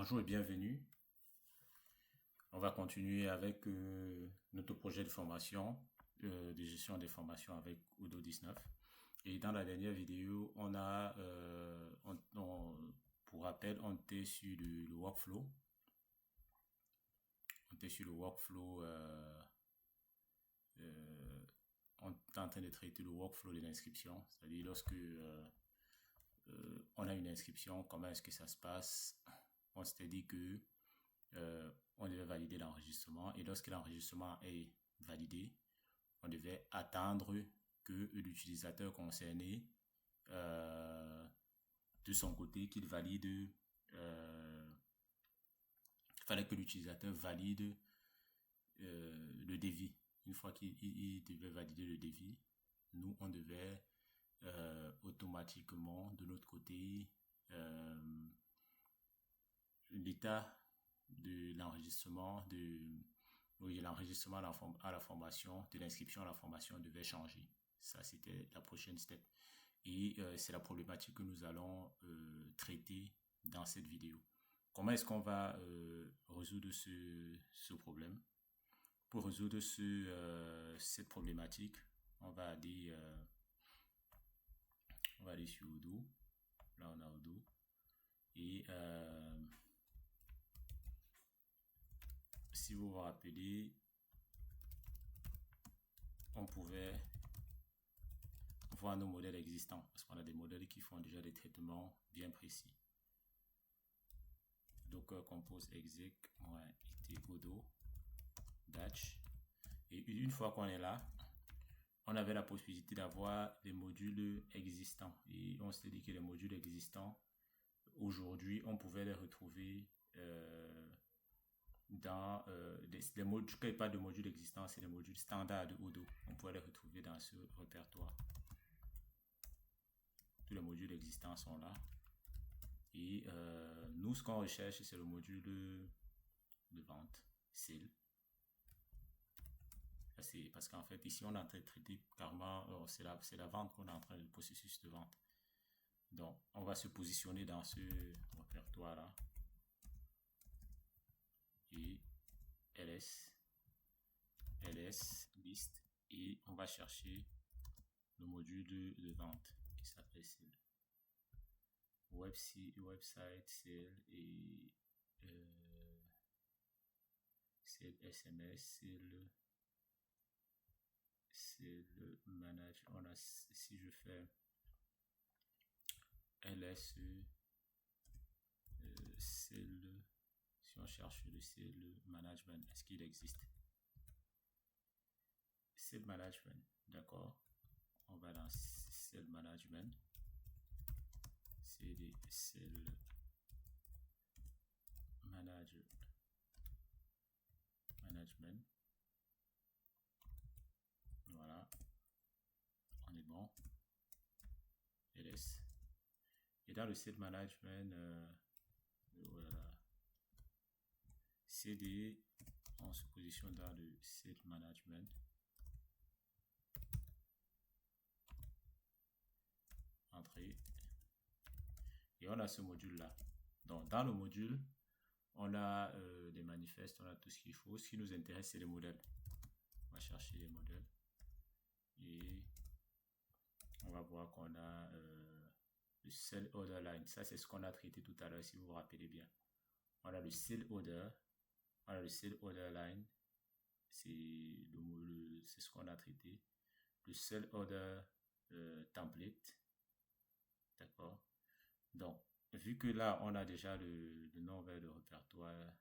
Bonjour et bienvenue. On va continuer avec notre projet de formation, de gestion des formations avec Udo 19. Et dans la dernière vidéo, pour rappel, on était sur le workflow. On était sur le workflow, on est en train de traiter le workflow de l'inscription. C'est-à-dire lorsque on a une inscription, comment est-ce que ça se passe? On s'était dit que on devait valider l'enregistrement et lorsque l'enregistrement est validé, on devait attendre que l'utilisateur concerné de son côté qu'il valide il fallait que l'utilisateur valide le devis. Une fois qu'il devait valider le devis, nous on devait automatiquement de notre côté l'état de l'enregistrement l'enregistrement à la formation, de l'inscription à la formation devait changer. Ça, c'était la prochaine step. Et c'est la problématique que nous allons traiter dans cette vidéo. Comment est-ce qu'on va résoudre ce problème? Pour résoudre cette problématique, on va aller sur Odoo. Là, on a Odoo. Et si vous vous rappelez, on pouvait voir nos modèles existants parce qu'on a des modèles qui font déjà des traitements bien précis. Docker compose exec it Odoo batch. Et une fois qu'on est là, on avait la possibilité d'avoir des modules existants. Et on s'est dit que les modules existants, aujourd'hui, on pouvait les retrouver dans les modules, quand il n'y a pas de modules existants, c'est les modules standards de Odoo. On pourrait les retrouver dans ce répertoire. Tous les modules existants sont là. Et nous, ce qu'on recherche, c'est le module de vente, sale. C'est parce qu'en fait, ici, on est en train de traiter carrément, c'est la vente qu'on est en train de, le processus de vente. Donc, on va se positionner dans ce répertoire-là. Et ls list, et on va chercher le module de vente qui s'appelle sale. Website, sale et sale SMS, c'est le manage. On a, si je fais ls sale, si on cherche le sale management, est-ce qu'il existe? Sale management, d'accord. On va dans sale management. C'est des sale management. Voilà, on est bon. ls. Et dans le sale management, voilà. CD, on se positionne dans le sale management. Entrée. Et on a ce module là. Donc dans le module, on a des manifestes, on a tout ce qu'il faut. Ce qui nous intéresse, c'est les modèles. On va chercher les modèles. Et on va voir qu'on a le sell order line. Ça, c'est ce qu'on a traité tout à l'heure, si vous vous rappelez bien. On a le sell order. On a le sell order line. C'est ce qu'on a traité. Le sell order template. D'accord. Donc, vu que là, on a déjà le nom vers le répertoire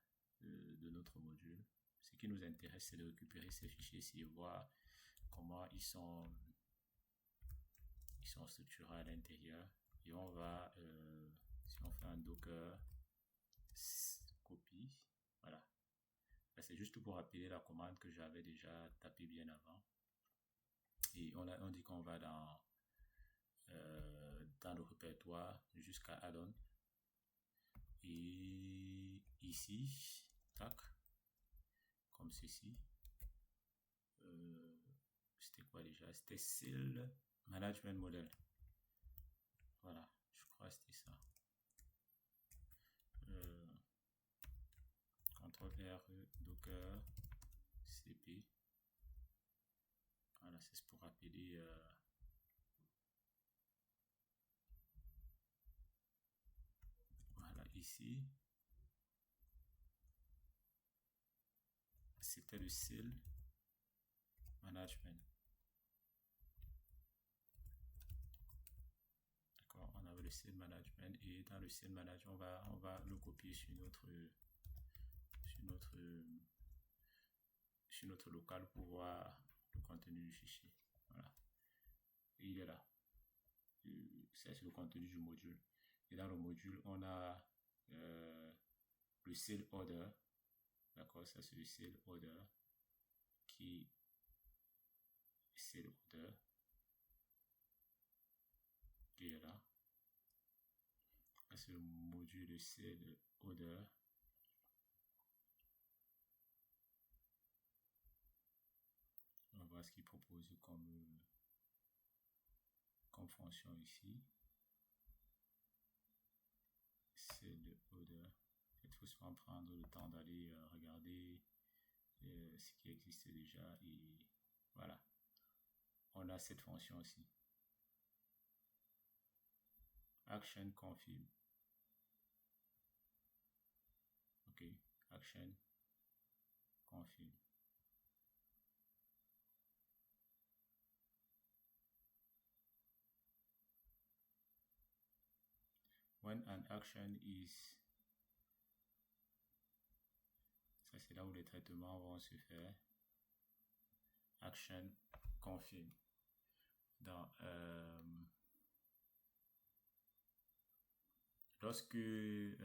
de notre module, ce qui nous intéresse, c'est de récupérer ces fichiers-ci et voir comment ils sont structurés à l'intérieur. Et on va, si on fait un docker copie, voilà. C'est juste pour appeler la commande que j'avais déjà tapée bien avant. Et on dit qu'on va dans le répertoire jusqu'à add-on. Et ici, tac, comme ceci. C'était quoi déjà? C'était sale management model. Voilà, je crois que c'était ça. faire docker cp. Voilà, c'est pour appeler voilà, ici c'était le cell management. D'accord, on avait le cell management, et dans le cell management on va le copier sur notre local pour voir le contenu du fichier. Voilà, et il est là. C'est le contenu du module, et dans le module on a le cell order. D'accord, ça c'est le cell order qui est là. C'est le module cell order. On va voir ce qu'il propose comme fonction ici. Cell order. Il faut souvent prendre le temps d'aller regarder ce qui existe déjà, et voilà, on a cette fonction aussi. Action confirm. Ok, action confirm. When an action is, ça c'est là où les traitements vont se faire. Action confirm. Dans lorsqu'il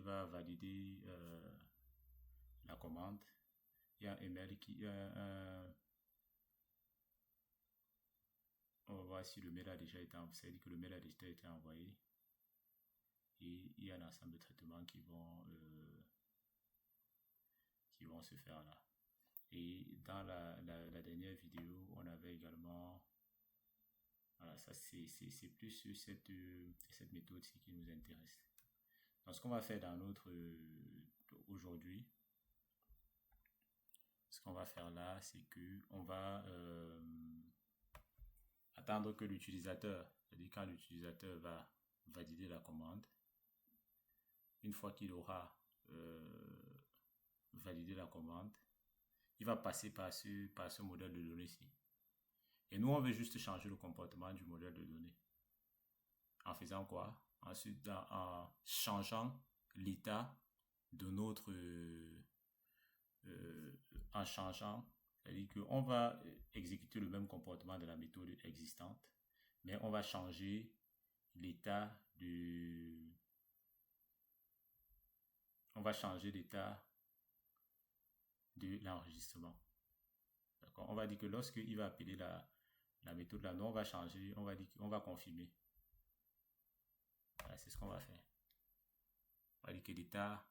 va valider la commande, il y a un email on va voir si le mail a déjà été envoyé. Ça veut dire que le mail a déjà été envoyé, et il y a un ensemble de traitements qui vont se faire là. Et dans la dernière vidéo, on avait également, voilà, ça c'est plus cette méthode-ci qui nous intéresse. Donc ce qu'on va faire dans notre aujourd'hui, ce qu'on va faire là, c'est que on va attendre que l'utilisateur, c'est-à-dire quand l'utilisateur va valider la commande. Une fois qu'il aura validé la commande, il va passer par ce modèle de données-ci. Et nous, on veut juste changer le comportement du modèle de données. En faisant quoi? Ensuite, en changeant l'état de notre... en changeant, c'est-à-dire qu'on va exécuter le même comportement de la méthode existante, mais on va changer l'état de... On va changer l'état de l'enregistrement. D'accord? On va dire que lorsqu'il va appeler la méthode là, nous on va changer, on va dire qu'on va confirmer. Voilà, c'est ce qu'on va faire. On va dire que l'état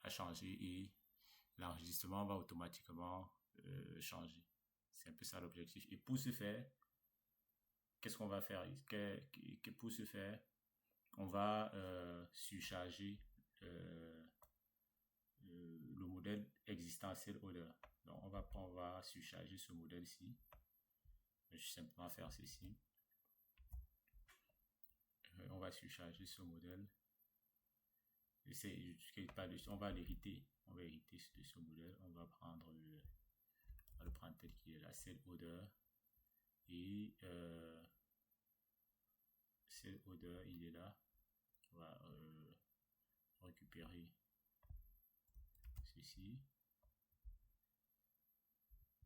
a changé et l'enregistrement va automatiquement changer. C'est un peu ça l'objectif. Et pour ce faire, qu'est-ce qu'on va faire? Pour ce faire, on va surcharger le modèle existant cell order. Donc on va surcharger ce modèle-ci. Je vais simplement faire ceci. On va surcharger ce modèle. On va l'hériter. On va hériter de ce modèle. On va le prendre tel qu'il est là, cell order. Et cell order, il est là. On va récupérer ceci.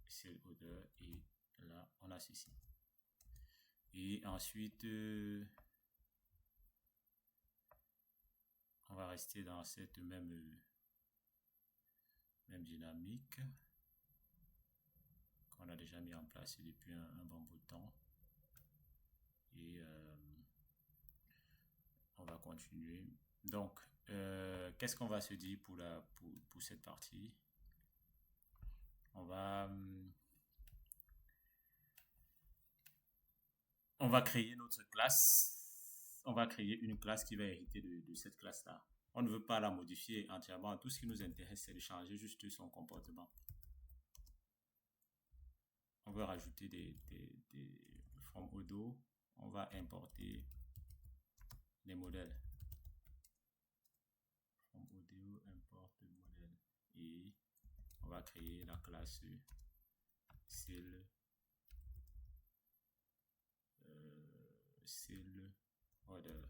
Cell order, et là on a ceci. Et ensuite on va rester dans cette même dynamique qu'on a déjà mis en place depuis un bon bout de temps. Et on va continuer. Donc qu'est-ce qu'on va se dire pour cette partie? On va on va créer notre classe. On va créer une classe qui va hériter de cette classe-là. On ne veut pas la modifier entièrement. Tout ce qui nous intéresse, c'est de changer juste son comportement. On veut rajouter des from Odo. On va importer les modèles. From Odo, import le modèle. Et on va créer la classe cell order,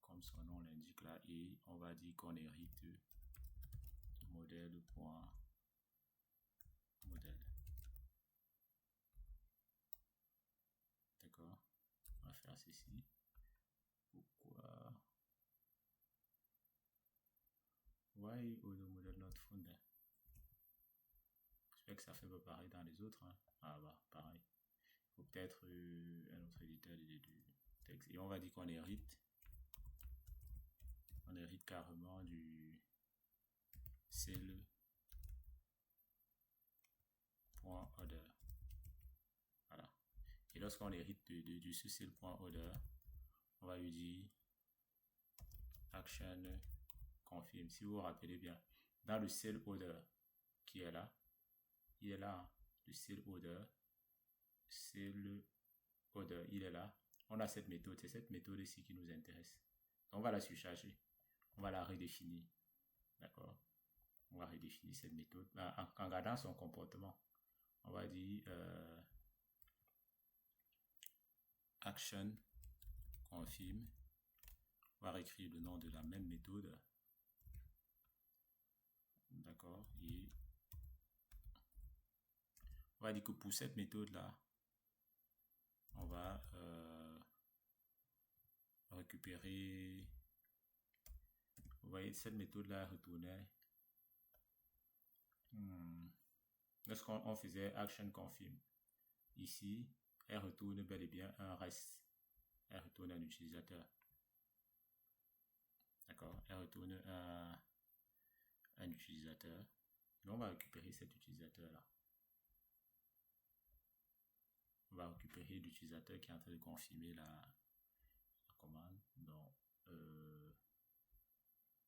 comme son nom l'indique là, et on va dire qu'on hérite modèle.modèle. D'accord, on va faire ceci. Pourquoi why auto model not found? J'espère que ça fait pas pareil dans les autres, hein. Ah bah pareil, il faut peut-être un autre éditeur du texte, et on va dire qu'on hérite carrément du cell.order. Voilà. Et lorsqu'on hérite du cell.order, on va lui dire action confirm. Si vous vous rappelez bien, dans le cell order qui est là, il est là, le cell order, il est là. On a cette méthode, c'est cette méthode ici qui nous intéresse. Donc on va la surcharger, on va la redéfinir. D'accord, on va redéfinir cette méthode en gardant son comportement. On va dire action confirm. On va réécrire le nom de la même méthode. D'accord, et on va dire que pour cette méthode là, on va récupérer, vous voyez, cette méthode là retournait lorsqu'on faisait action confirm, ici elle retourne bel et bien un reste, elle retourne un utilisateur. D'accord, elle retourne un utilisateur. Donc on va récupérer cet utilisateur là. On va récupérer l'utilisateur qui est en train de confirmer la commande. Donc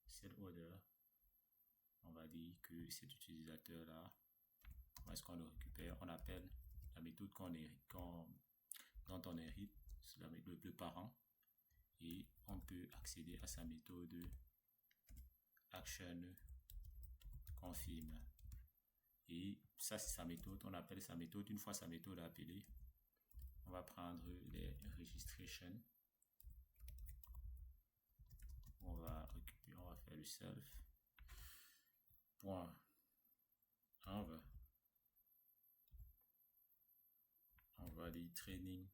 cet order, on va dire que cet utilisateur là, comment est-ce qu'on le récupère? On appelle la méthode dont on hérite le parent, et on peut accéder à sa méthode action confirm. Et ça, c'est sa méthode. On appelle sa méthode. Une fois sa méthode appelée, on va prendre les registrations. On va récupérer, on va faire le self. Point. On va dire training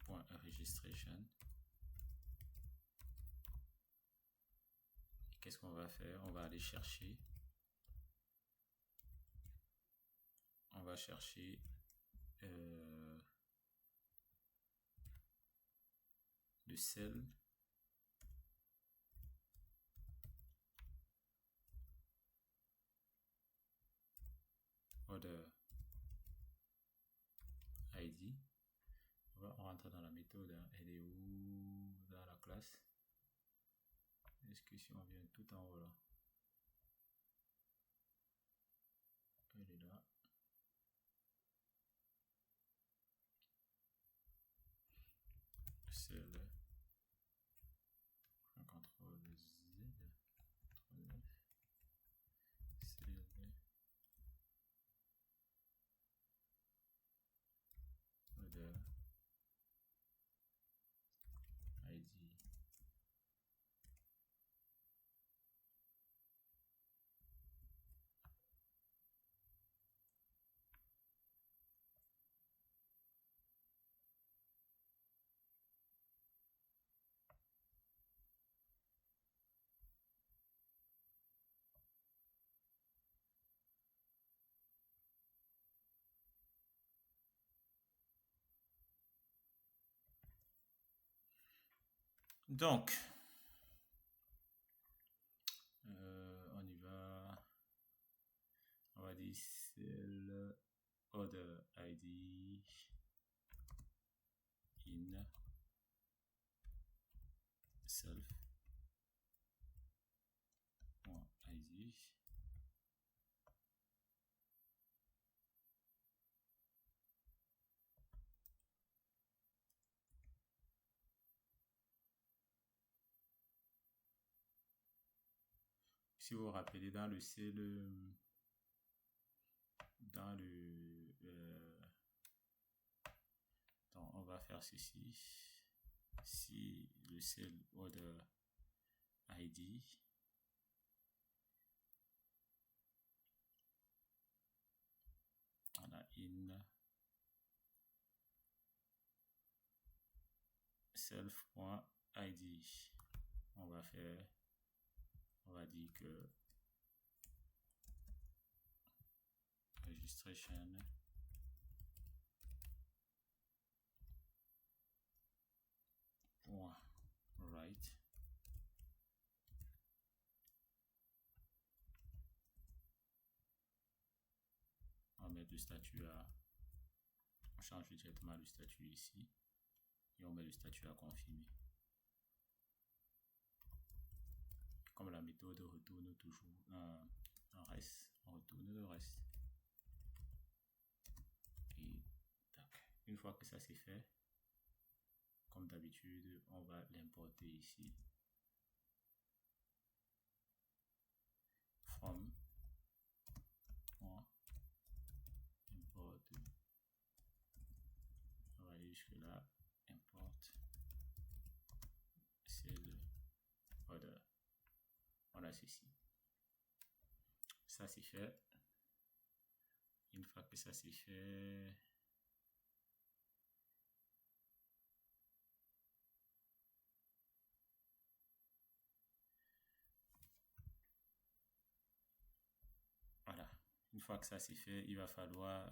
point registration. Qu'est-ce qu'on va faire? On va aller chercher. On va chercher le cell order ID. On rentre dans la méthode, hein. Elle est où dans la classe? Est-ce que si on vient tout en haut là, elle est là. Cell, un contrôle Z, 39, cell order ID. Donc, on y va. On va dire cell order ID in self .id. Si vous vous rappelez, dans le C, dans le donc on va faire ceci. Si le cell order ID on a in self.id, on va dire que registration .write on met le statut à, on change directement le statut ici et on met le statut à confirmer. Comme la méthode retourne toujours un reste, on retourne le reste. Et tac. Une fois que ça c'est fait, comme d'habitude, on va l'importer ici. From import, on va aller jusque là, import cell order. On a ceci. Ça c'est fait. Une fois que ça c'est fait, voilà. Une fois que ça c'est fait, il va falloir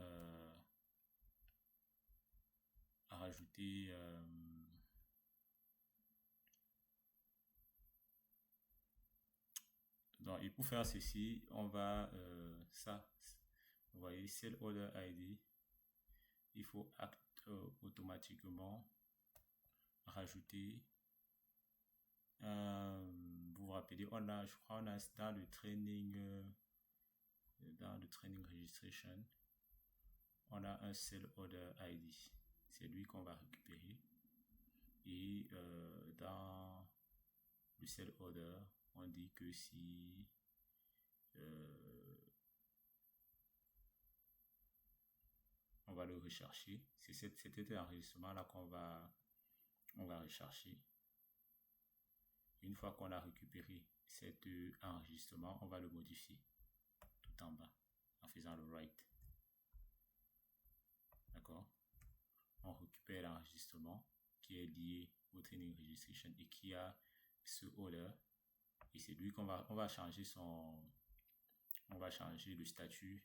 rajouter donc, et pour faire ceci, on va ça, vous voyez, cell order ID, il faut automatiquement rajouter vous vous rappelez, on a, je crois, on a dans le training registration, on a un cell order ID, c'est lui qu'on va récupérer. Et dans le cell order, on dit que si on va le rechercher, c'est cet enregistrement là qu'on va rechercher. Une fois qu'on a récupéré cet enregistrement, on va le modifier tout en bas en faisant le write. D'accord? On récupère l'enregistrement qui est lié au training registration et qui a ce order. Et c'est lui qu'on va changer le statut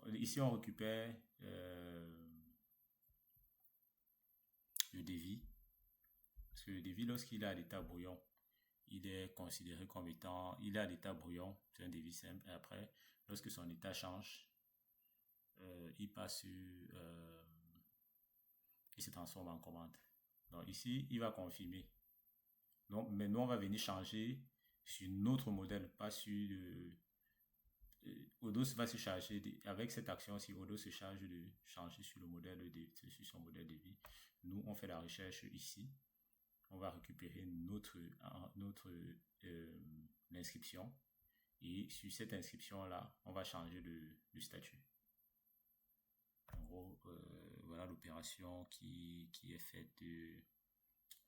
ici on récupère le devis, parce que le devis, lorsqu'il est à l'état brouillon, il est considéré comme étant, il est à l'état brouillon, c'est un devis simple. Et après, lorsque son état change, il passe il se transforme en commande. Donc ici, il va confirmer. Donc maintenant, on va venir changer sur notre modèle, pas sur Odoo va se charger avec cette action-ci. Odoo se charge de changer sur le modèle sur son modèle de vie. Nous, on fait la recherche ici. On va récupérer notre l'inscription et sur cette inscription là, on va changer le statut. En gros, voilà l'opération qui est faite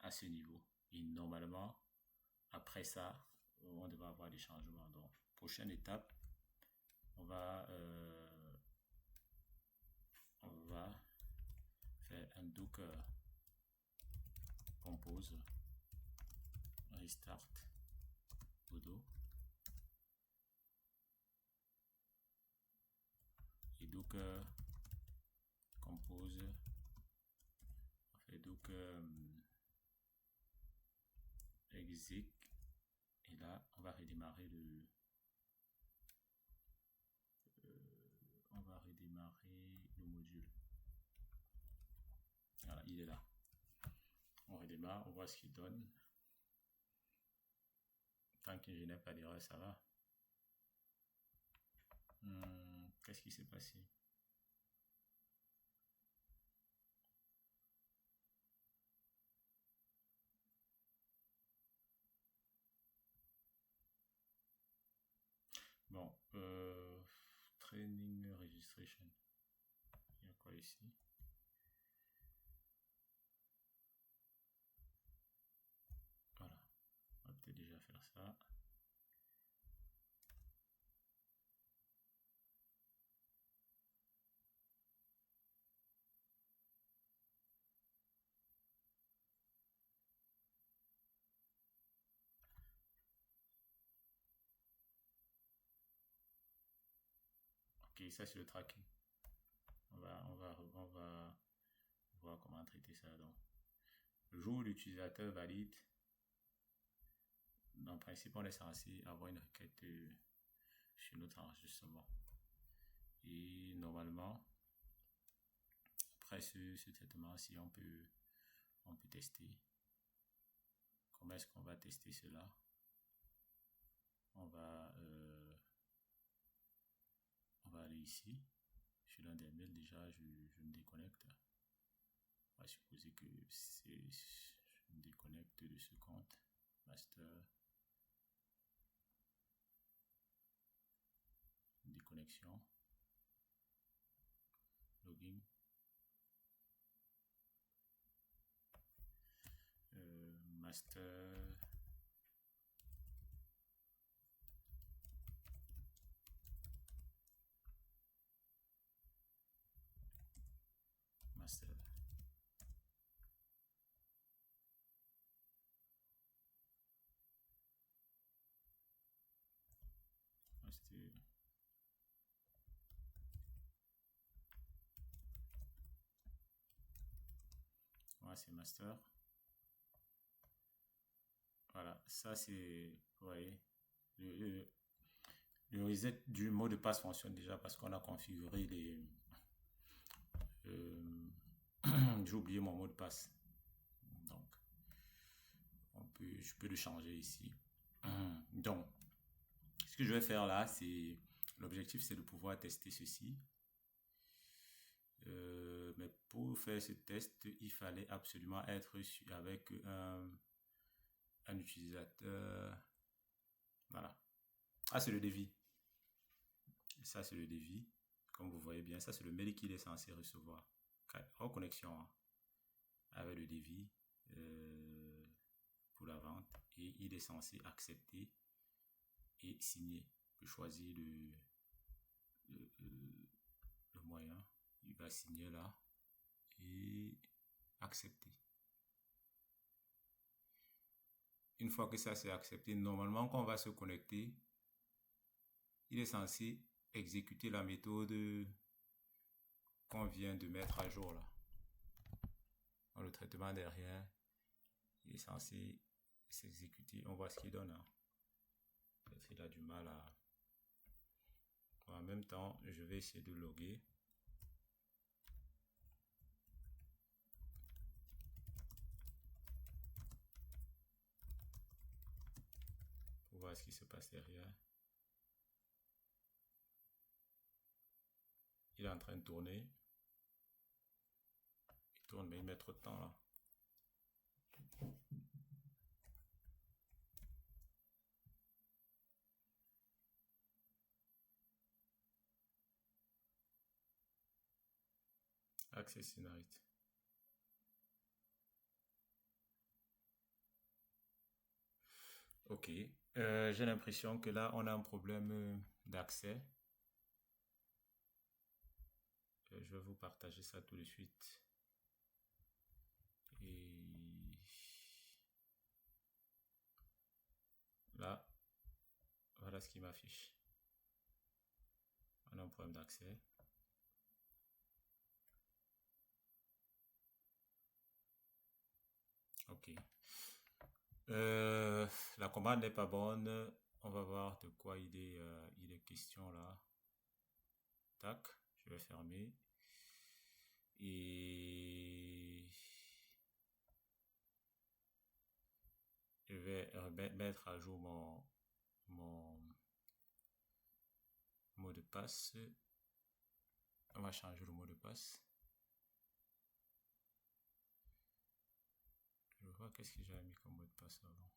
à ce niveau. Et normalement, après ça, on devrait avoir des changements. Donc, prochaine étape, on va faire un docker compose restart Odoo et docker compose, on fait docker exec et là on va redémarrer on module. Voilà, il est là. On redémarre, on voit ce qu'il donne. Tant que je n'ai pas d'erreur, ça va. Qu'est-ce qui s'est passé? Bon, training registration. Il y a quoi ici? Voilà, on va peut-être déjà faire ça. Ok, ça c'est le tracking. On va voir comment traiter ça. Donc, le jour où l'utilisateur valide, en principe, on est censé avoir une requête sur notre enregistrement. Et normalement, après ce traitement-ci, on peut tester. Comment est-ce qu'on va tester cela? On va aller ici. Sur l'un des mails, déjà, je me déconnecte. On va supposer que je me déconnecte de ce compte. Master. Déconnexion. Login. Master. Master. Master. Voilà, c'est master. Voilà, ça c'est, vous voyez, le reset du mot de passe fonctionne déjà parce qu'on a configuré les... j'ai oublié mon mot de passe. Donc, je peux le changer ici. Donc, ce que je vais faire là, c'est... L'objectif, c'est de pouvoir tester ceci. Mais pour faire ce test, il fallait absolument être avec un utilisateur. Voilà. Ah, c'est le devis. Ça, c'est le devis. Comme vous voyez bien, ça, c'est le mail qu'il est censé recevoir. Reconnexion hein, avec le devis pour la vente. Et il est censé accepter et signer. Il peut choisir le moyen. Il va signer là et accepter. Une fois que ça c'est accepté, normalement quand on va se connecter, il est censé exécuter la méthode qu'on vient de mettre à jour là. Dans le traitement derrière, il est censé s'exécuter. On voit ce qu'il donne. Hein. Peut-être qu'il a du mal à... En même temps, je vais essayer de loguer. Pour voir ce qui se passe derrière. Il est en train de tourner. Il tourne, mais il met trop de temps là. Access Inherit. Ok. J'ai l'impression que là, on a un problème d'accès. Je vais vous partager ça tout de suite. Et là, voilà ce qui m'affiche. On a un problème d'accès. Ok. La commande n'est pas bonne. On va voir de quoi il est question là. Tac, je vais fermer. Et je vais mettre à jour mon mot de passe. On va changer le mot de passe. Je vois qu'est-ce que j'avais mis comme mot de passe avant.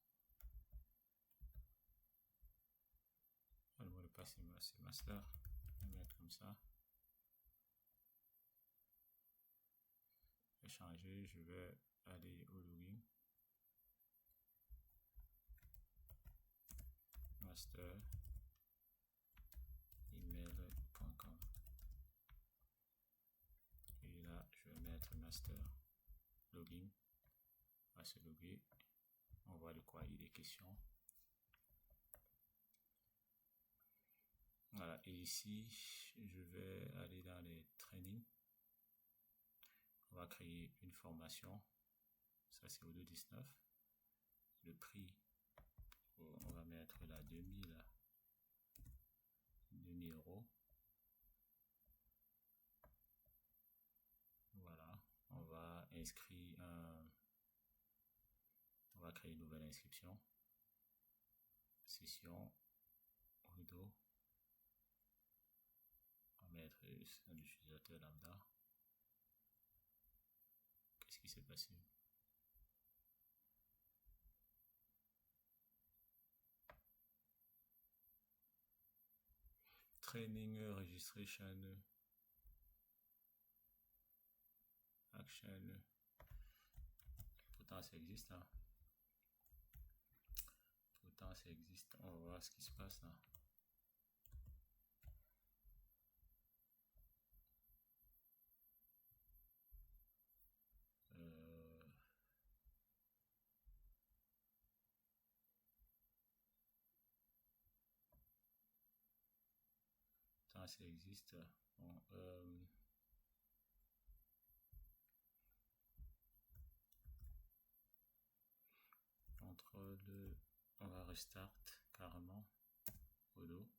Ah, le mot de passe c'est master. Je vais mettre comme ça. Je vais changer, je vais aller au login. Master email.com. Et là, je vais mettre master login. On va se loguer. On voit de quoi il est question. Voilà, et ici, je vais aller dans les trainings. On va créer une formation. Ça, c'est au 2,19. Le prix, on va mettre là 2000 euros. Voilà, on va inscrire on va créer une nouvelle inscription. Session, rideau. On va mettre un utilisateur lambda. Qu'est-ce qui s'est passé? Training registration action. Pourtant ça existe là. Pourtant ça existe. On va voir ce qui se passe là. Pourtant ça existe. Bon, contrôle, on va restart carrément au dos.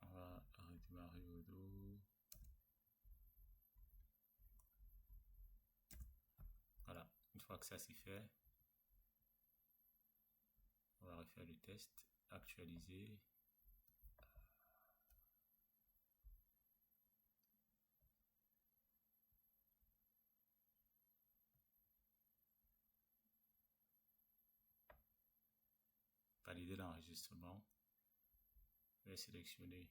On va redémarrer au dos. Voilà, une fois que ça c'est fait, on va refaire le test, actualiser. Valider l'enregistrement. Je vais sélectionner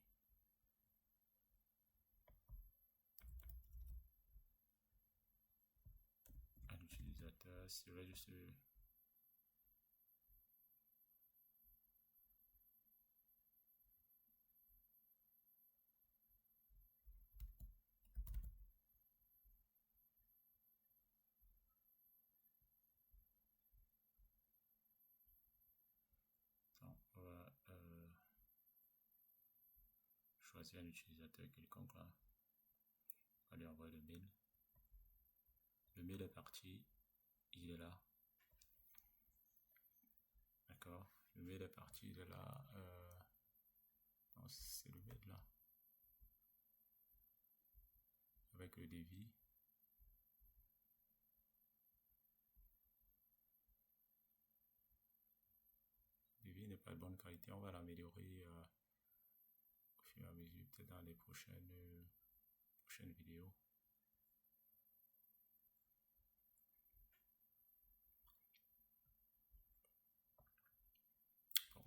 un utilisateur. C'est vrai, juste on va choisir un utilisateur quelconque là. On va lui envoyer le mail. Le mail est parti. Il est là. D'accord. Le mail est parti. Il est là. Non, c'est le mail là. Avec le devis. Le devis n'est pas de bonne qualité. On va l'améliorer au fur et à mesure, peut-être dans les prochaines vidéos. Bon,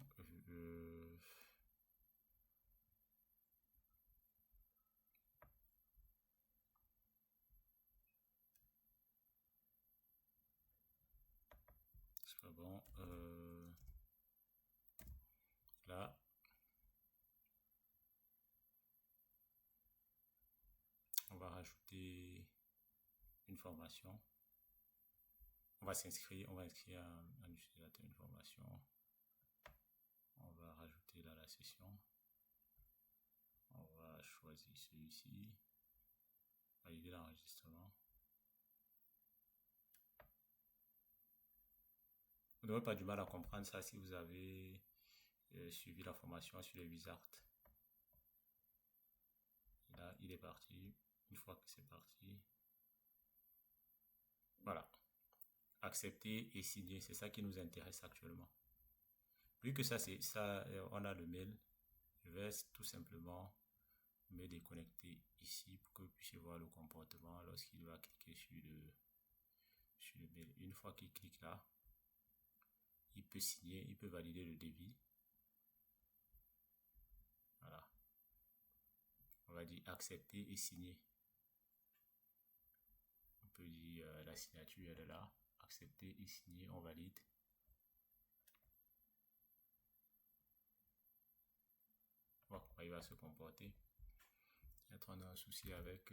c'est pas bon. Là, on va rajouter une formation. On va inscrire un utilisateur, une formation. On va rajouter là la session. On va choisir celui-ci. Valider l'enregistrement. Vous n'aurez pas du mal à comprendre ça si vous avez suivi la formation sur les wizards. Et là, il est parti. Une fois que c'est parti, voilà. Accepter et signer, c'est ça qui nous intéresse actuellement. Vu que ça, c'est ça, on a le mail, je vais tout simplement me déconnecter ici pour que vous puissiez voir le comportement lorsqu'il va cliquer sur le mail. Une fois qu'il clique là, il peut signer, il peut valider le débit. Voilà. On va dire accepter et signer. On peut dire la signature elle est là. Accepter et signer, on valide. Voilà comment il va se comporter. Peut-être on a un souci avec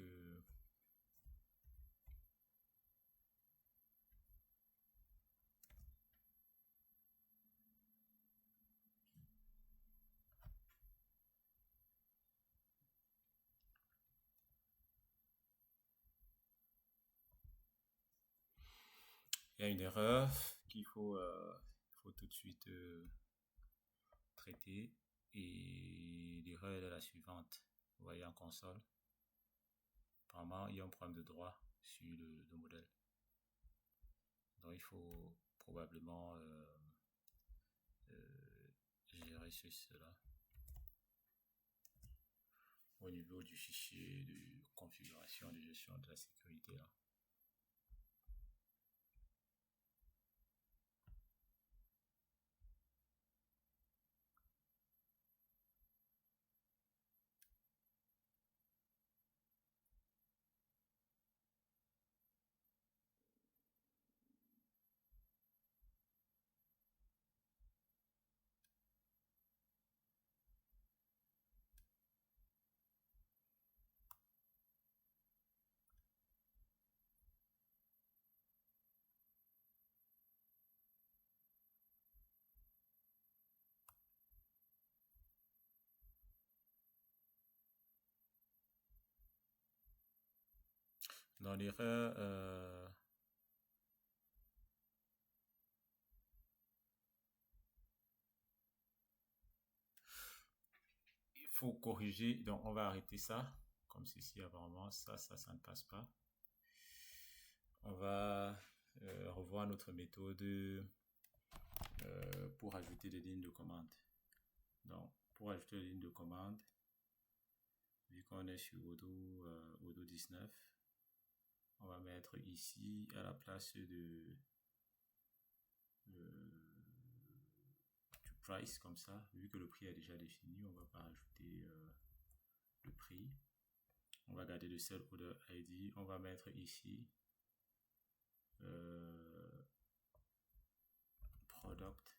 il y a une erreur qu'il faut tout de suite traiter. Et l'erreur est la suivante. Vous voyez en console. Apparemment, il y a un problème de droit sur le modèle. Donc, il faut probablement gérer cela au niveau du fichier de configuration de gestion de la sécurité là. Dans l'erreur, il faut corriger. Donc, on va arrêter ça. Comme ceci, apparemment, ça ne passe pas. On va revoir notre méthode pour ajouter des lignes de commande. Donc, pour ajouter des lignes de commande, vu qu'on est sur Odoo 19, on va mettre ici à la place du price comme ça. Vu que le prix est déjà défini, on va pas rajouter le prix. On va garder le sell order ID. On va mettre ici product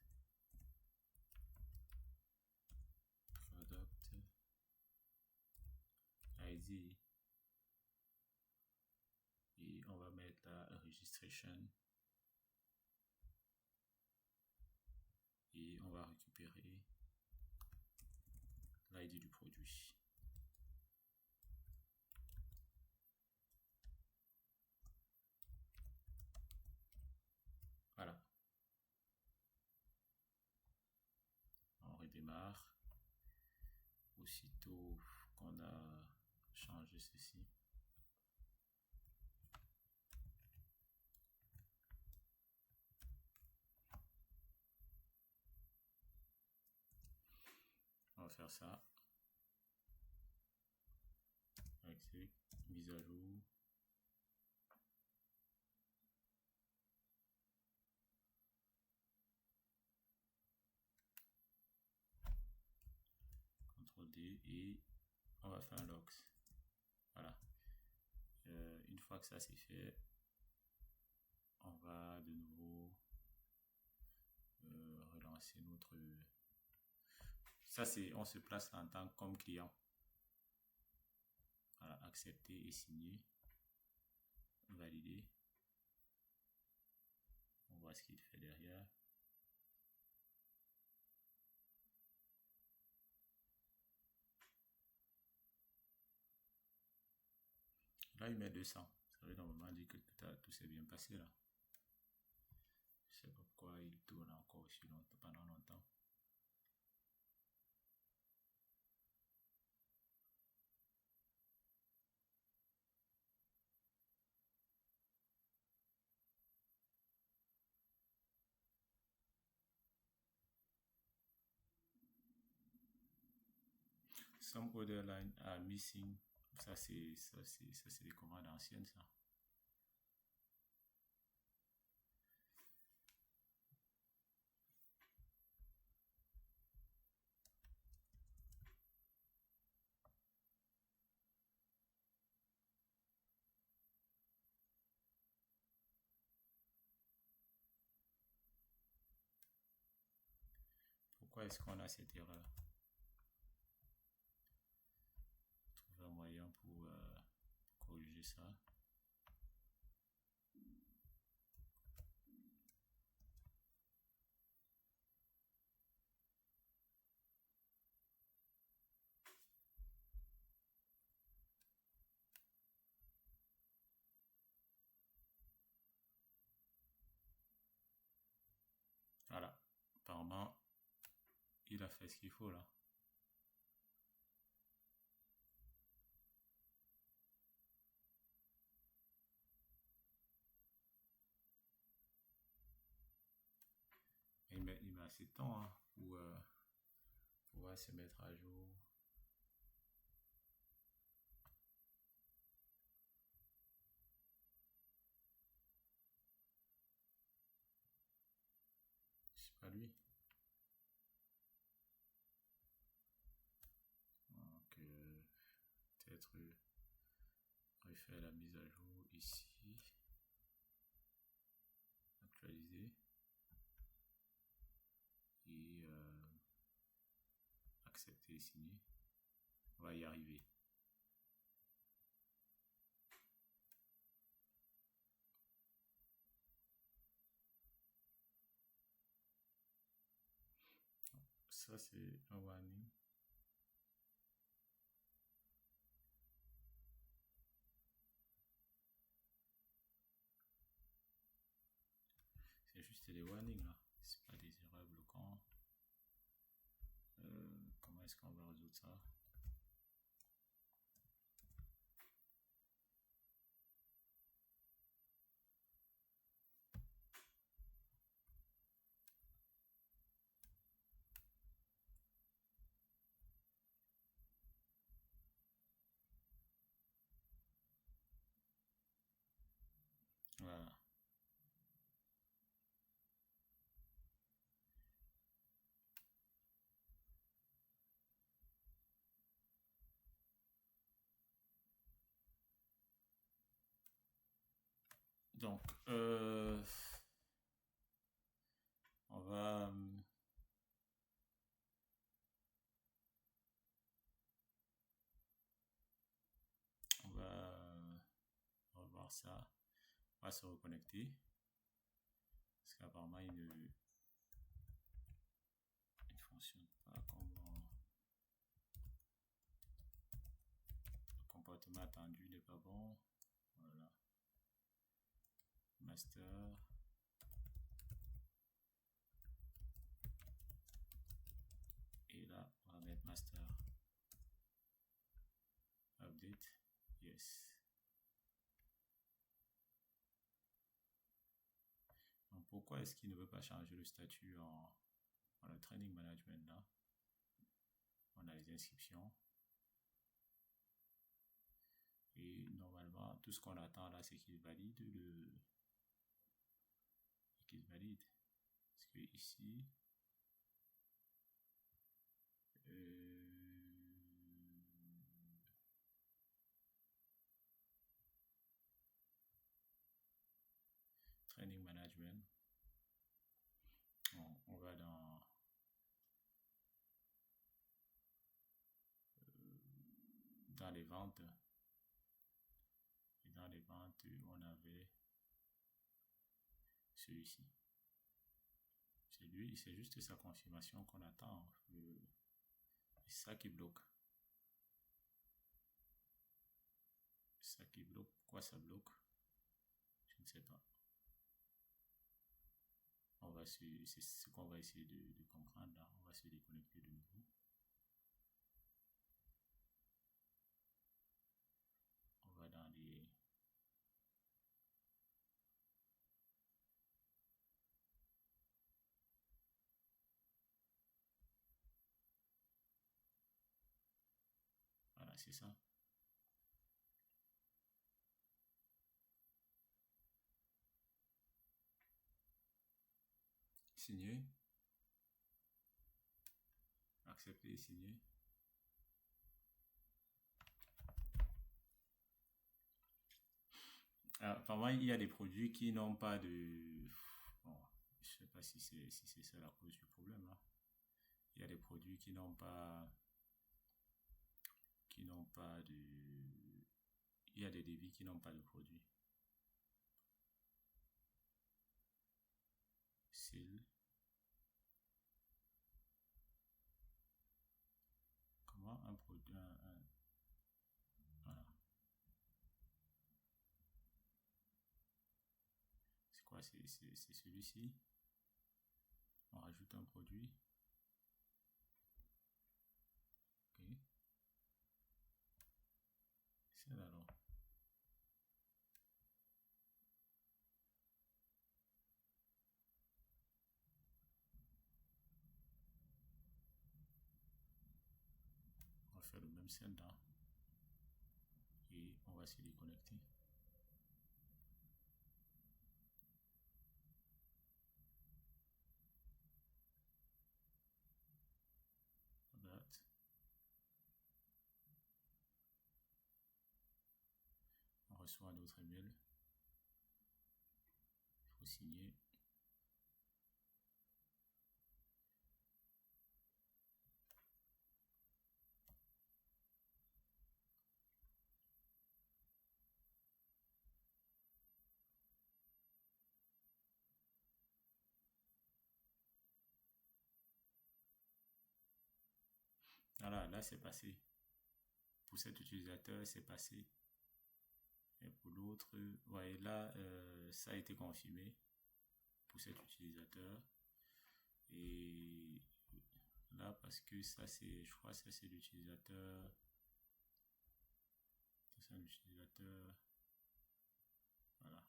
ID et on va mettre la registration et on va récupérer l'ID du produit. Voilà. On redémarre aussitôt qu'on a changé ceci. On va faire ça. Exit, mise à jour. CTRL D et on va faire un logs. Voilà. Une fois que ça c'est fait, on va de nouveau relancer notre... Ça c'est, on se place en tant que client. Voilà, accepter et signer. Valider. On voit ce qu'il fait derrière. Là, il met 200. Ça veut normalement dire que tout s'est bien passé là. Je sais pas pourquoi il tourne encore aussi longtemps, pendant longtemps. Some other lines are missing. Ça, c'est des commandes anciennes, ça. Pourquoi est-ce qu'on a cette erreur? Trouver un moyen pour corriger ça. Voilà. Apparemment, il a fait ce qu'il faut là. Il met assez de temps hein, pour pouvoir se mettre à jour. C'est pas lui. Donc, peut-être refaire la mise à jour ici. Actualiser. Et accepter et signer. On va y arriver. Ça, c'est un warning. C'est juste des warnings là. C'est pas des erreurs bloquantes. Comment est-ce qu'on va résoudre ça? Voilà. Donc, on va revoir ça. On va se reconnecter. Parce qu'apparemment, il ne fonctionne pas comme le comportement attendu n'est pas bon. Voilà. Master. Et là, on va mettre master. Update. Yes. Donc, pourquoi est-ce qu'il ne veut pas changer le statut en le training management là? On a les inscriptions. Et normalement, tout ce qu'on attend là, c'est qu'il valide Parce que ici, training management, on va dans les ventes. Et dans les ventes, on avait celui-ci. C'est lui, c'est juste sa confirmation qu'on attend. C'est ça qui bloque. C'est ça qui bloque. Pourquoi ça bloque? Je ne sais pas. C'est ce qu'on va essayer de comprendre là. On va se déconnecter de nouveau. On va dans les c'est ça. Signer. Accepter et signer. Apparemment, il y a des produits qui n'ont pas de... Bon, je sais pas si c'est ça la cause du problème, hein. Il y a des produits qui n'ont pas de... Il y a des débits qui n'ont pas de produit. S'il... Comment un produit... Voilà. C'est quoi? C'est celui-ci. On rajoute un produit. Ok. C'est là alors. On va faire le même scène là. Et on va se déconnecter. Date. On reçoit notre email. Il faut signer. Voilà, là c'est passé. Pour cet utilisateur, c'est passé. Et pour l'autre, ouais, là, ça a été confirmé pour cet utilisateur. Et là, parce que ça, je crois, ça c'est l'utilisateur. C'est un utilisateur. Voilà.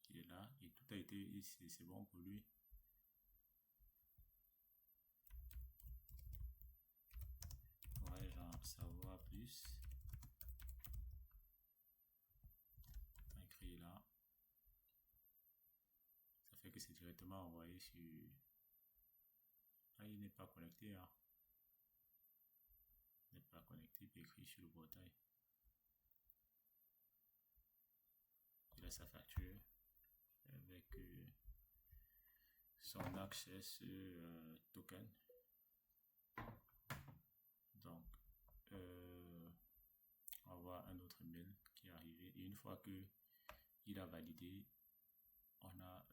Il est là. Et tout a été, c'est bon pour lui. Ouais, genre, savoir plus. Écrit là. Ça fait que c'est directement envoyé sur... Ah, il n'est pas connecté, hein. Il n'est pas connecté, puis écrit sur le portail. Il a sa facture avec son access token. Donc, on va voir un autre mail qui est arrivé. Et une fois que il a validé, on a...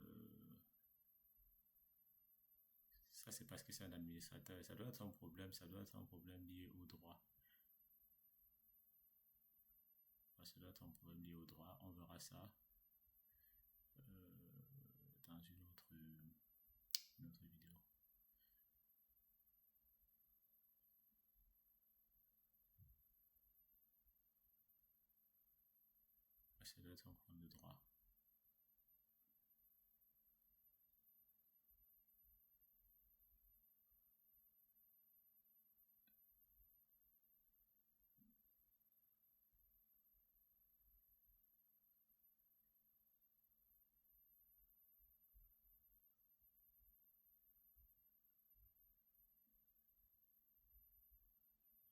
ça, c'est parce que c'est un administrateur. Ça doit être un problème. Ça doit être un problème lié au droit. Ça doit être un problème lié au droit. On verra ça dans une autre vidéo. Ça doit être un problème de droit.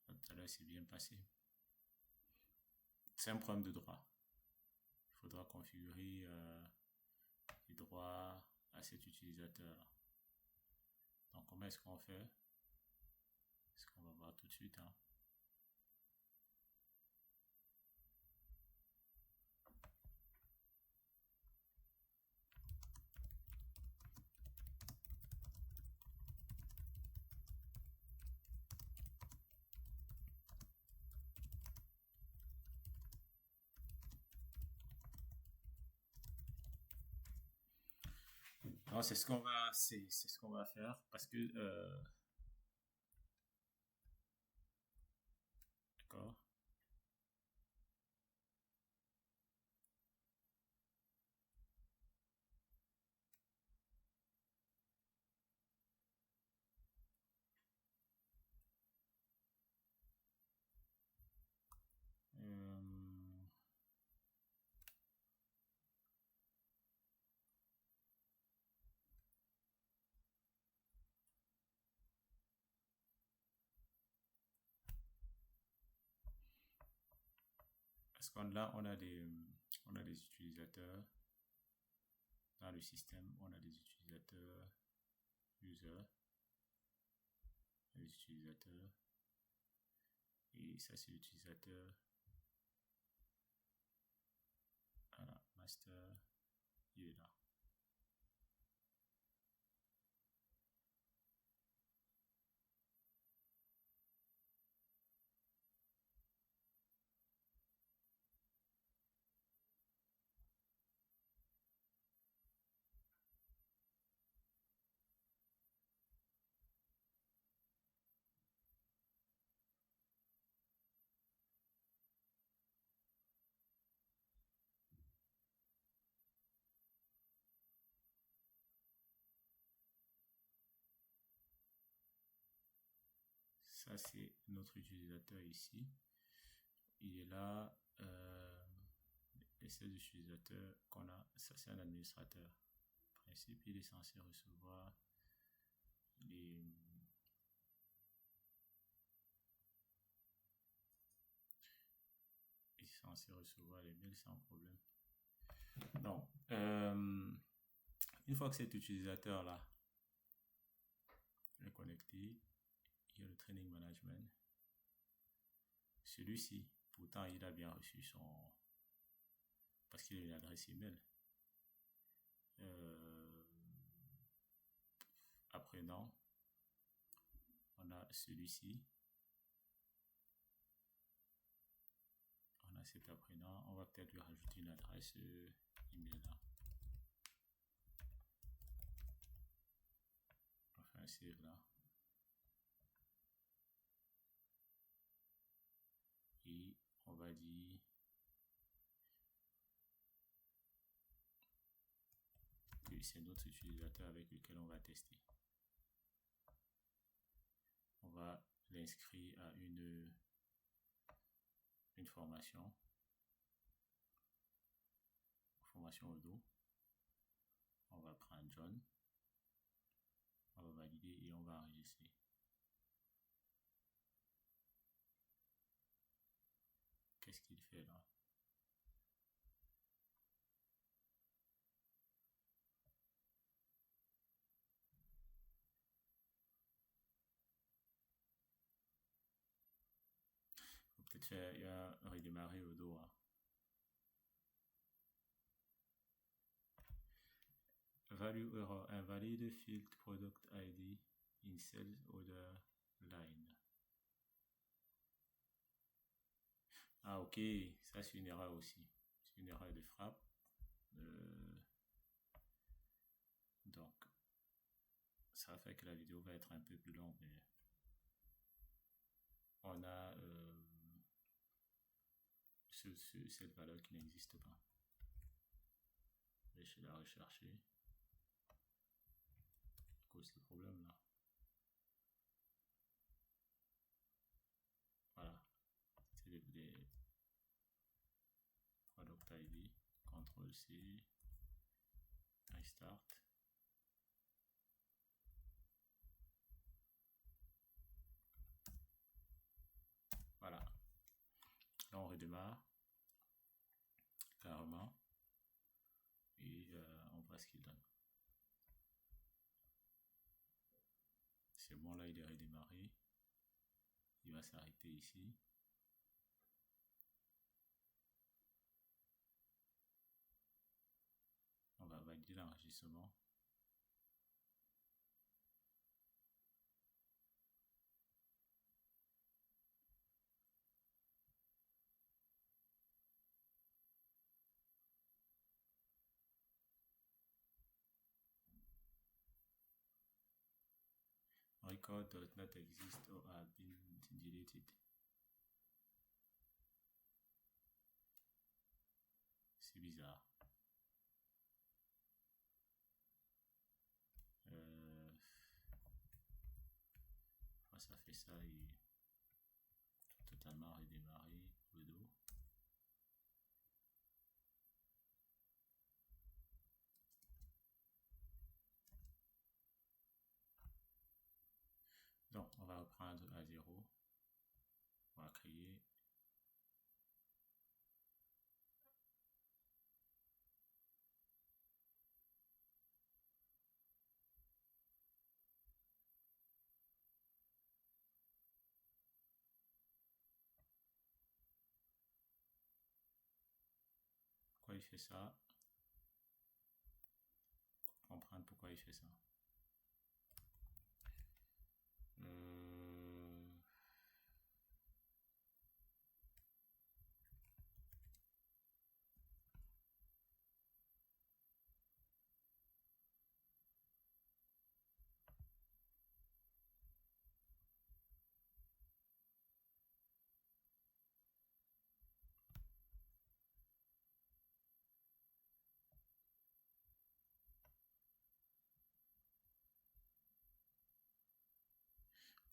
Tout à l'heure, c'est bien passé. C'est un problème de droit. Il faudra configurer les droits à cet utilisateur. Donc, comment est-ce qu'on fait? C'est ce qu'on va voir tout de suite, hein. Non, c'est ce qu'on va faire parce que d'accord. Parce qu'on on a des utilisateurs dans le système, on a des utilisateurs user, des utilisateurs, et ça c'est l'utilisateur, voilà, master, il est là. Ça, c'est notre utilisateur ici. Il est là. Et c'est l'utilisateur qu'on a. Ça, c'est un administrateur. En principe, il est censé recevoir les. Il est censé recevoir les mails sans problème. Donc, une fois que cet utilisateur-là est connecté, il y a le training management. Celui-ci, pourtant, il a bien reçu son... parce qu'il a une adresse email. Apprenant, on a celui-ci. On a cet apprenant. On va peut-être lui rajouter une adresse email là. On va faire un save là. Et on va dire que c'est notre utilisateur avec lequel on va tester. On va l'inscrire à une formation Odoo. On va prendre John, on va valider et on va enregistrer. Qu'est-ce qu'il fait là? Faut peut-être faire un redémarrer Odoo. Hein. Value error, invalid field product ID in sales order line. Ah ok, ça c'est une erreur aussi. C'est une erreur de frappe. Donc, ça fait que la vidéo va être un peu plus longue, mais on a cette valeur qui n'existe pas. Je vais la rechercher à cause de ce problème là. Voilà, c'est des product ID, CTRL C, restart. Voilà, là on redémarre carrément et on voit ce qu'il donne. C'est bon, là il est redémarré. Il va s'arrêter ici. On va valider l'enregistrement. Record does not exist or have been deleted. C'est bizarre. Ça fait ça et totalement redémarrer Odoo. Donc, on va reprendre à 0. On va créer il fait ça. Comprendre pourquoi il fait ça.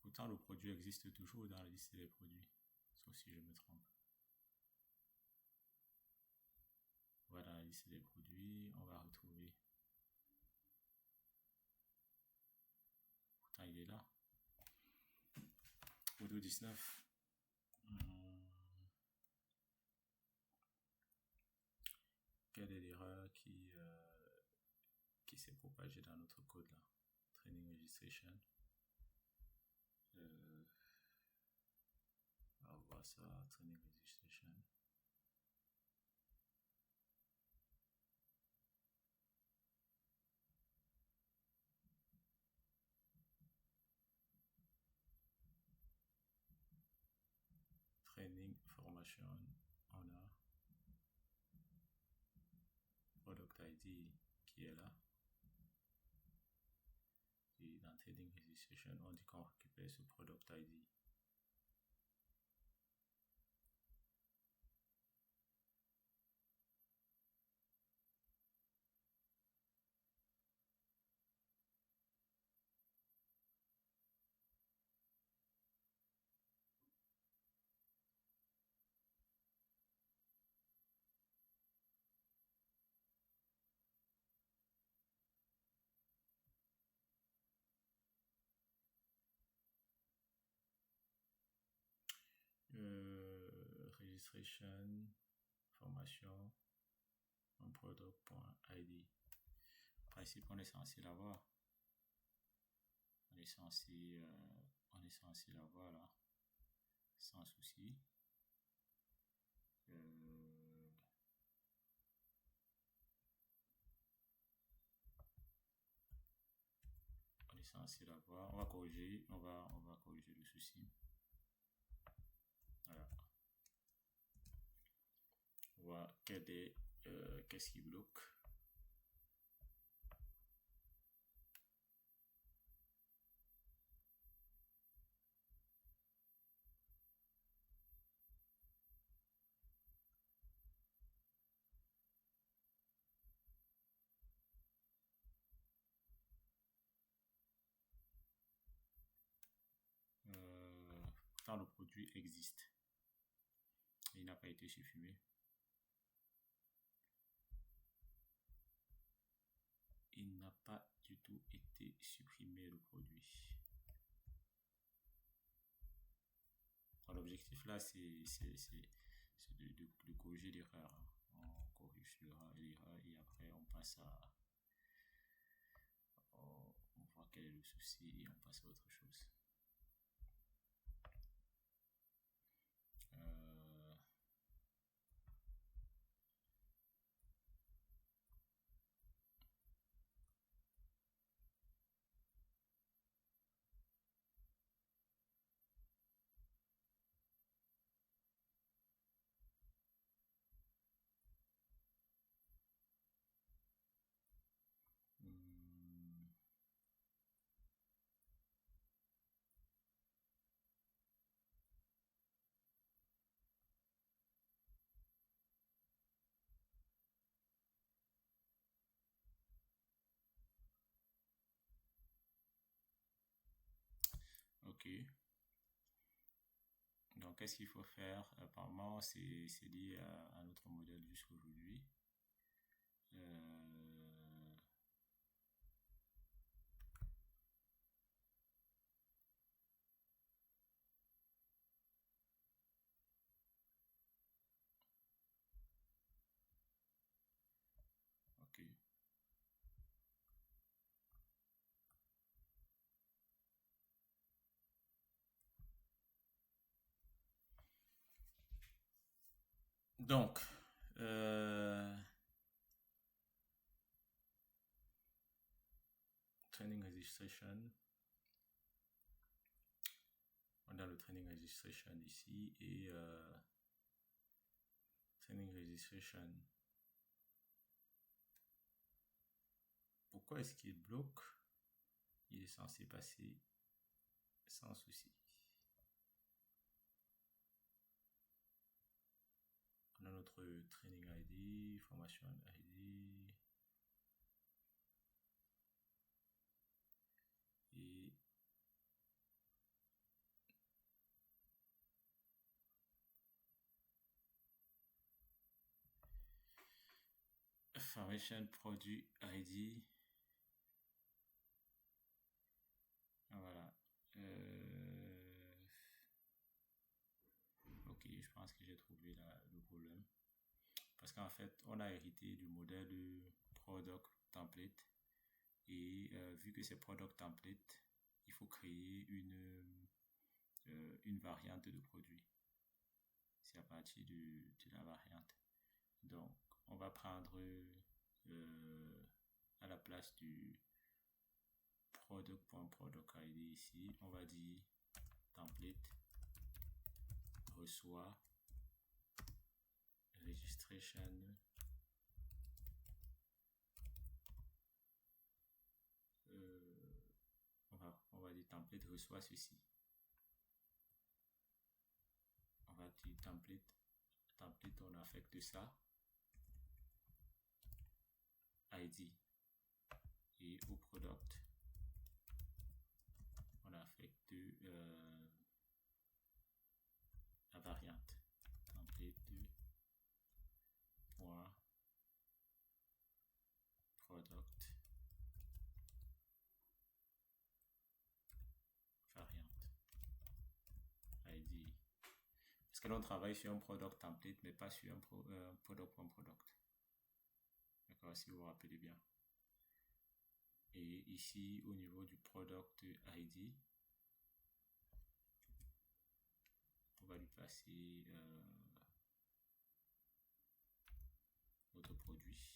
Pourtant, le produit existe toujours dans la liste des produits, sauf si je me trompe. On va dans la liste des produits, on va retrouver. Pourtant, il est là. Photo 19. Quelle est l'erreur qui s'est propagée dans notre code là? Training registration. On va voir ça, training registration. Training formation, on a product ID qui est là. Et dans training registration, on dit qu'on récupère ce product ID. Registration, formation, on product.id. En principe, on est censé l'avoir. On est censé l'avoir là, sans souci. On est censé l'avoir. On va corriger le souci. Voilà. On voit qu'est-ce qui bloque. Pourtant, le produit existe. Il n'a pas été supprimé. Il n'a pas du tout été supprimé, le produit. L'objectif là, c'est de corriger l'erreur. On corrige l'erreur et après on passe à... On voit quel est le souci et on passe à autre chose. Ok. Donc, qu'est-ce qu'il faut faire? Apparemment, c'est lié à notre modèle jusqu'aujourd'hui. Ok. Donc, registration. On a le training registration ici et training registration. Pourquoi est-ce qu'il bloque? Il est censé passer sans souci. On a notre training ID, formation ID et formation produit ID. Voilà. Ok, je pense que j'ai trouvé le problème. Parce qu'en fait, on a hérité du modèle product template. Et vu que c'est product template, il faut créer une variante de produit. C'est à partir de la variante. Donc, on va prendre à la place du product.product.id ici, on va dire template reçoit registration on va dire template reçoit ceci. On va dire template on affecte ça ID et au product on affecte la variante template point product variante ID. Parce que l'on travaille sur un product template mais pas sur un product.product. D'accord, si vous vous rappelez bien. Et ici au niveau du product ID, on va lui passer notre produit.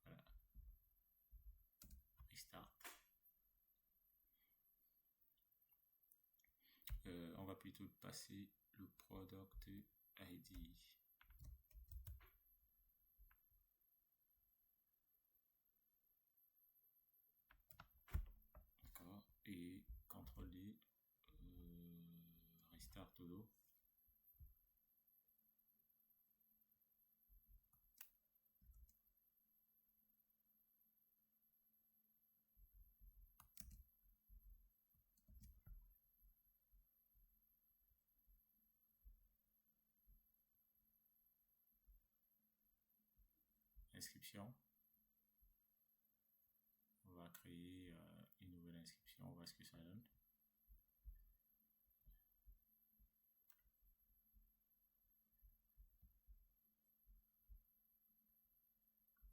Voilà. Restart. On va plutôt passer le product ID. D'accord. Et contrôler restart todo. Inscription. On va créer une nouvelle inscription, on va voir ce que ça donne.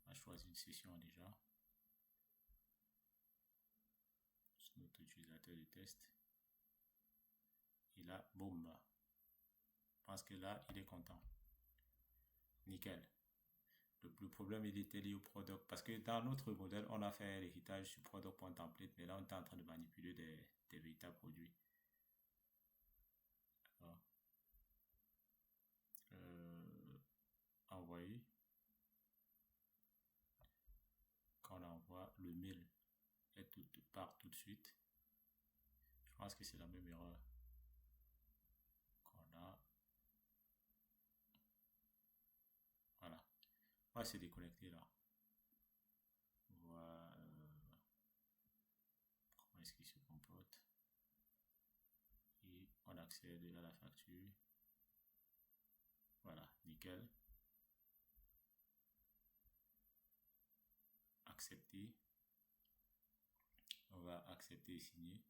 On va choisir une session déjà. C'est notre utilisateur de test. Et là, boum. Je pense que là, il est content. Nickel. Le problème, il était lié au product. Parce que dans notre modèle, on a fait l'héritage sur product.template, mais là, on est en train de manipuler des véritables produits. D'accord. Envoyer. Quand on envoie, le mail part tout de suite. Je pense que c'est la même erreur qu'on a. Voilà. On va se déconnecter là. Voilà. Comment est-ce qu'il se comporte? Et on accède à la facture. Voilà, nickel. Accepter. On va accepter et signer.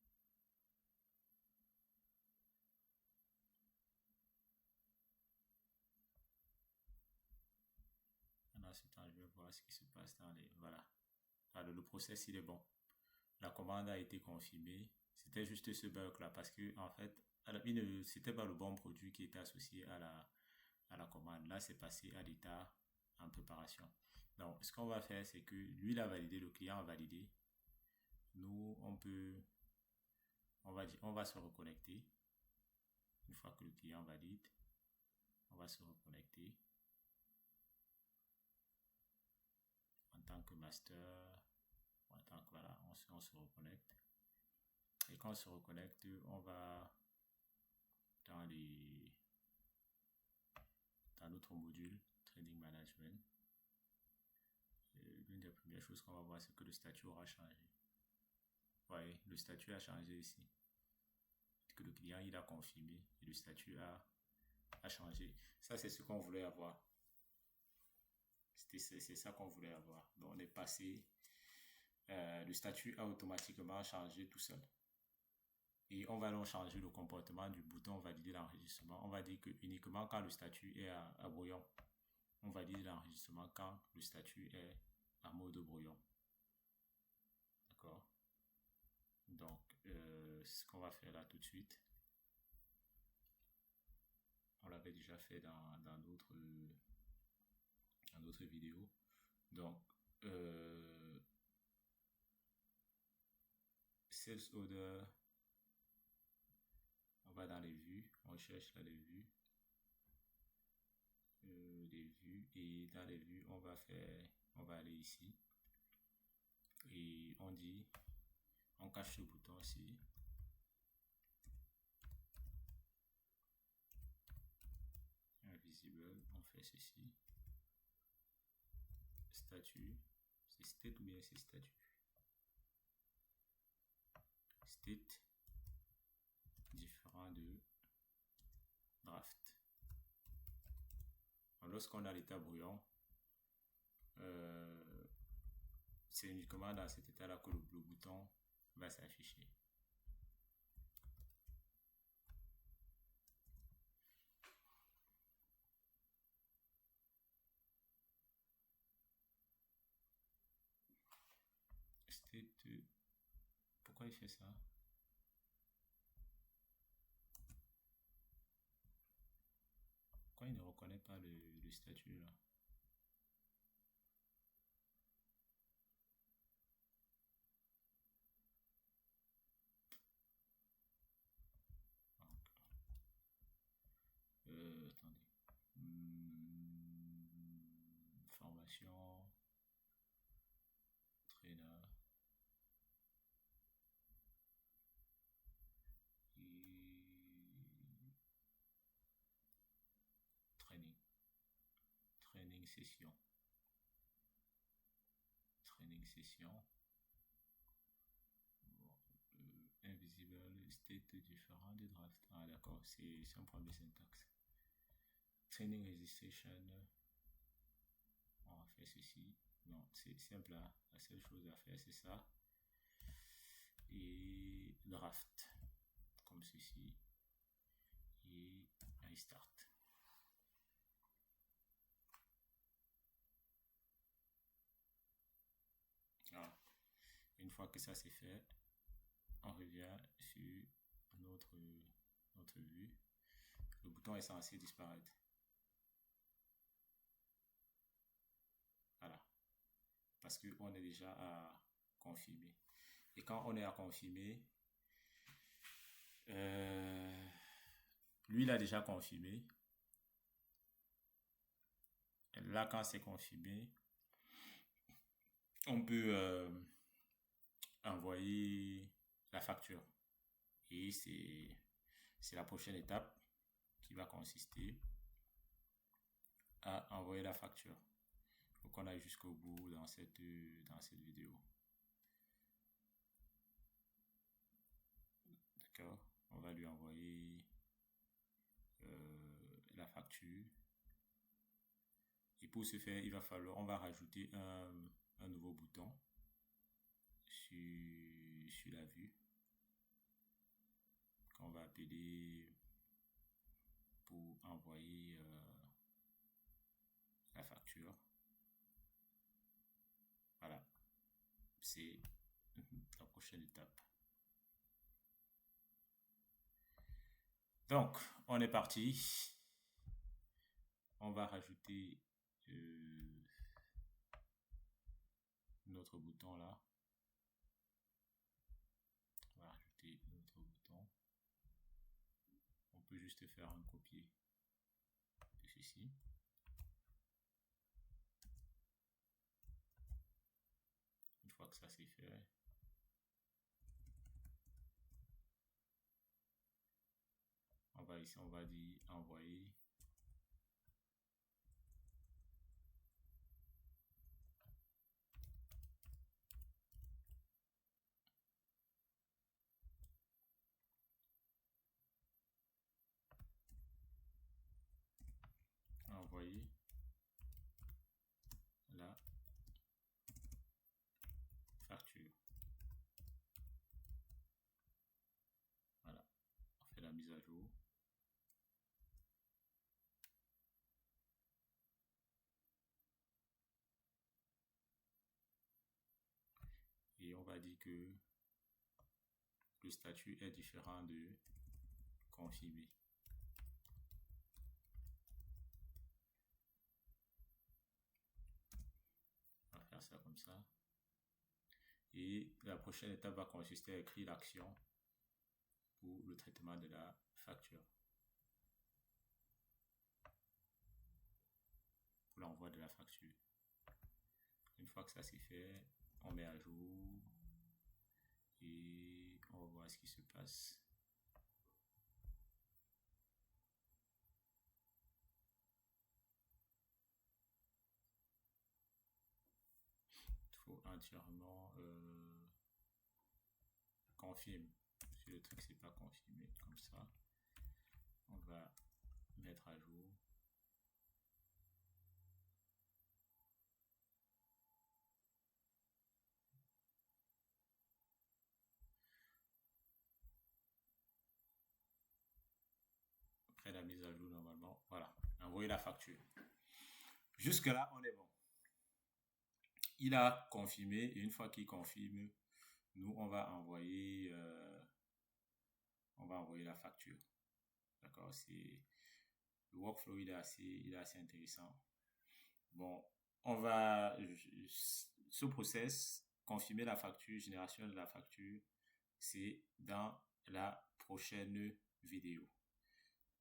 Pendant ce temps, je vais voir ce qui se passe dans les... Voilà. Alors, le process, il est bon. La commande a été confirmée. C'était juste ce bug là parce que en fait, c'était pas le bon produit qui était associé à la commande. Là, c'est passé à l'état en préparation. Donc, ce qu'on va faire, c'est que lui, il a validé, le client a validé. Nous, on va se reconnecter. Une fois que le client valide, on va se reconnecter en tant que master, en tant que voilà, on se reconnecte. Et quand on se reconnecte, on va dans notre module Trading Management. L'une des premières choses qu'on va voir, c'est que le statut aura changé. Vous voyez, le statut a changé ici. Que le client il a confirmé et le statut a changé. Ça, c'est ce qu'on voulait avoir. C'est ça qu'on voulait avoir. Donc, on est passé. Le statut a automatiquement changé tout seul. Et on va donc changer le comportement du bouton valider l'enregistrement. On va dire que uniquement quand le statut est à brouillon. On valide l'enregistrement quand le statut est en mode brouillon. D'accord? Donc, c'est ce qu'on va faire là tout de suite. On l'avait déjà fait dans d'autres vidéos. Donc, Sales Order, on va dans les vues, on cherche là les vues, et dans les vues, on va aller ici, et on dit, on cache ce bouton ici, invisible, on fait ceci, statut, c'est state ou bien c'est statut, state, différent de draft. Lorsqu'on a l'état brouillon, c'est uniquement dans cet état-là que le bouton va s'afficher. State, pourquoi il fait ça? Pourquoi il ne reconnaît pas le statut là? Attendez. Formation. Trainer. Et training. Training session. Training session. Invisible state différent de draft. Ah d'accord, c'est un problème de syntaxe. Training registration. On va faire ceci. Non, c'est simple là. La seule chose à faire, c'est ça. Et draft. Comme ceci. Et restart. Voilà. Une fois que ça c'est fait, on revient sur notre vue. Le bouton est censé disparaître. Voilà. Parce qu'on est déjà à confirmer. Et quand on est à confirmer, lui il a déjà confirmé. Et là, quand c'est confirmé, on peut envoyer la facture. Et c'est la prochaine étape qui va consister à envoyer la facture. Il faut qu'on aille jusqu'au bout dans cette vidéo. D'accord? On va lui envoyer la facture. Et pour ce faire, on va rajouter un nouveau bouton sur la vue qu'on va appeler pour envoyer la facture. Voilà, c'est la prochaine étape. Donc, on est parti. On va rajouter notre bouton là. On va rajouter notre bouton. On peut juste faire un copier de ceci. Une fois que ça c'est fait, on va ici, on va dire envoyer. Envoyer la facture. Voilà, on fait la mise à jour. Et on va dire que le statut est différent de confirmé. On va faire ça comme ça. Et la prochaine étape va consister à écrire l'action pour le traitement de la facture. Pour l'envoi de la facture. Une fois que ça c'est fait, on met à jour et on va voir ce qui se passe. Il faut entièrement confirmer. Si le truc c'est pas confirmé comme ça, on va mettre à jour. Après la mise à jour normalement, voilà, envoyer la facture. Jusque là on est bon. Il a confirmé et une fois qu'il confirme, nous on va envoyer la facture. D'accord, c'est le workflow, il est assez intéressant. Bon, on va ce process, confirmer la facture, génération de la facture, c'est dans la prochaine vidéo.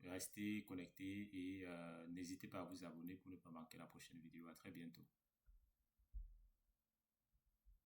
Restez connectés et n'hésitez pas à vous abonner pour ne pas manquer la prochaine vidéo. À très bientôt.